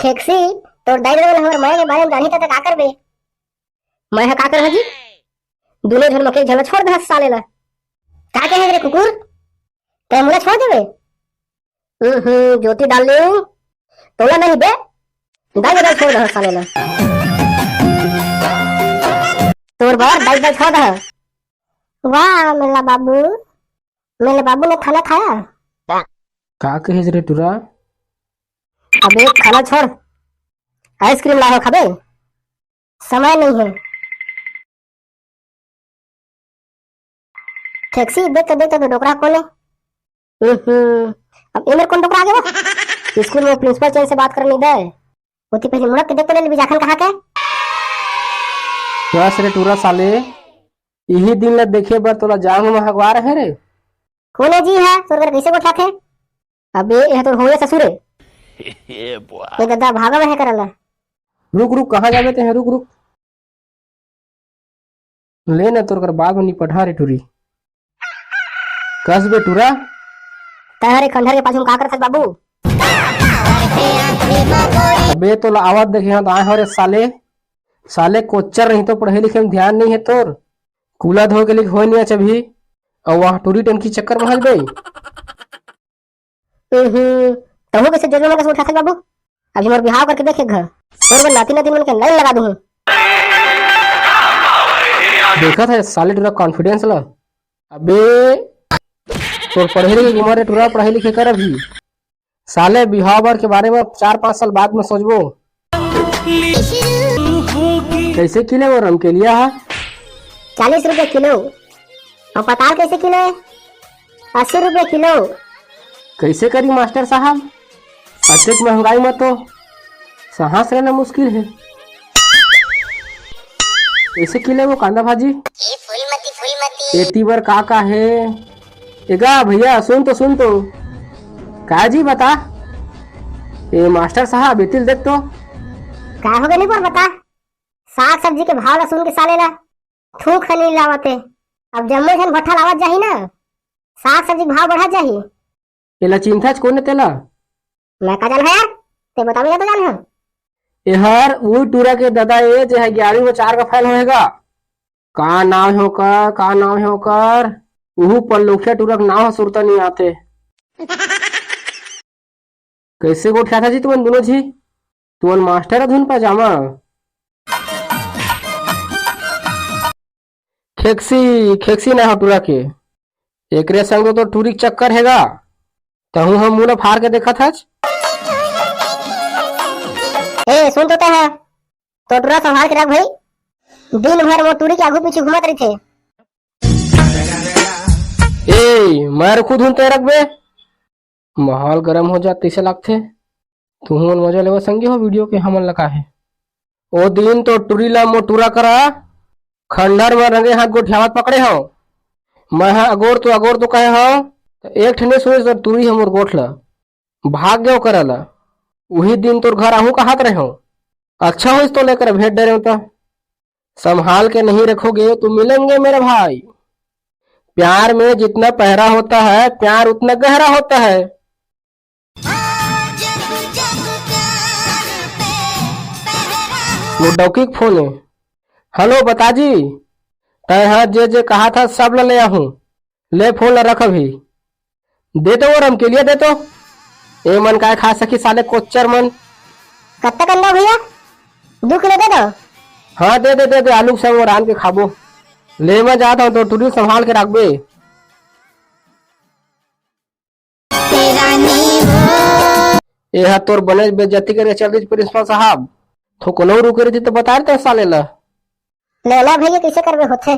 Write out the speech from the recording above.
ठेक्सी तोर दाई दादा हमर माय के बारे में जानी त का करबे। मैं का कर हजी दुने झन मके झला छोड़ दे साले ला। का कहे रे कुकुर ते मुला छोड़ देबे। ज्योति डार्लिंग तोला नहीं बे दाई दादा छोड़ दे साले ला। तोर बार दाई दादा छोड़ दे। वाह मेरा बाबू, मेरे बाबू ने खाना खाया। का कहे रे टुरा? अबे खाना छोड़, आइसक्रीम लाओ खाबे, समय नहीं है। टैक्सी देखते तो डोकरा खोले। अब ये मेरे कौन डोकरा आ गया? स्कूल में प्रिंसिपल चैन से बात करने दे। होती पहले मुड़क के देखते ले बिजाखन कहा के। बस रे टुरा साले, यही दिन ला देखे बर तोला जांग में हगवा रहे रे। कौन जी है तोर कैसे गोठा थे? अबे यह तो होए ससुरे। ये दादा भागा में है करला। रुक रुक कहाँ जावे ते हैं? रुक रुक ले ना तोर कर बाद में निपटा रे टुरी। कस बे टुरा तहरे खंडहर के पाछू का करत बाबू? अबे तोला आवाज देखे हां आए हो रे साले। साले कोच्चर नहीं तो पढ़े लिखे में ध्यान नहीं है तोर। कूला धो के लिख हो नहीं अच्छा भी और वहां टूरी टंकी चक्कर में हल गई। तहु कैसे जोर में कैसे उठा बाबू? अभी मोर बिहाव करके देखे घर और वो नाती नाती मन के नहीं लगा दूं। देखा था साले टूरा कॉन्फिडेंस ला। अबे तो पढ़े लिखे उम्र टूरा पढ़े लिखे कर अभी साले बिहाव के बारे में 4-5 साल बाद में सोचबो। कैसे किले वो रम के लिया है? 40 रुपए किलो। और पताल कैसे किलो है? 80 रुपए किलो। कैसे करी मास्टर साहब? अत्यधिक महंगाई में तो सांस रहना मुश्किल है। कैसे किले वो कांदा भाजी? एती बर का है? एगा भैया सुन तो का जी बता। ए मास्टर साहब एतिल देख तो का हो गए पर बता। साग सब्जी के भाव ला सुन के साले ला थूक खनी लावते। अब जम्मू जन भट्ठा लावत जाही ना, साग सब्जी भाव बढ़ा जाही। एला चिंता कोने तेला? मैं का जान है यार, ते बतावे तो जान है। एहर वो टूरा के दादा ए जे है 11वीं में 4 का फैल होएगा। का नाम है ओकर? का नाम है ओकर? उहु पर लोखिया टूरा का नाम सुरता नहीं आते। कैसे गोठ था जी तुमन दोनों जी? तुमन मास्टर धुन पजामा खेक्सी ना हो टूरा के। एकरे संग तो टूरी चक्कर हैगा। तहु हम मुंह फाड़ के देखा था। ए सुन तो है तो टूरा संभाल के रख भाई। दिन भर वो टूरी के आगू पीछे घूमत रही थे। ए मैं खुद हूं रख बे। माहौल गरम हो जाते से लगते। तू मजा लेवा संगी हो वीडियो के हमन लगा है। ओ दिन तो टूरी ला मोटूरा करा खंडर में रंगे हाथ गोठियावत पकड़े हो। मैं अगोर तो कहे हो एक ठने सोच तो टूरी हमर गोठ ला भाग गयो करला। वही दिन तोर घर आहू कहत रहे हो। अच्छा हो तो लेकर भेंट डरे तो संभाल के नहीं रखोगे तो मिलेंगे मेरे भाई। प्यार में जितना पहरा होता है प्यार उतना गहरा होता है। वो डौकी फोन है। हेलो बता जी तय हाँ जे कहा था सब ले आहू। ले फोन ला रख अभी। दे दो रम के लिए दे दो। ए मन का खा सकी साले कोच्चर मन। कत्ता करना भैया 2 किलो दे दो। हाँ दे आलू संग रान के खाबो। ले मैं जाता हूँ तो टूरी संभाल के रखबे। यह तोर बने बेइज्जती करके चल दी प्रिंसिपल साहब। तो कोनो रुके रही तो बता रहे साले ला। लेला भैया कैसे करबे होथे?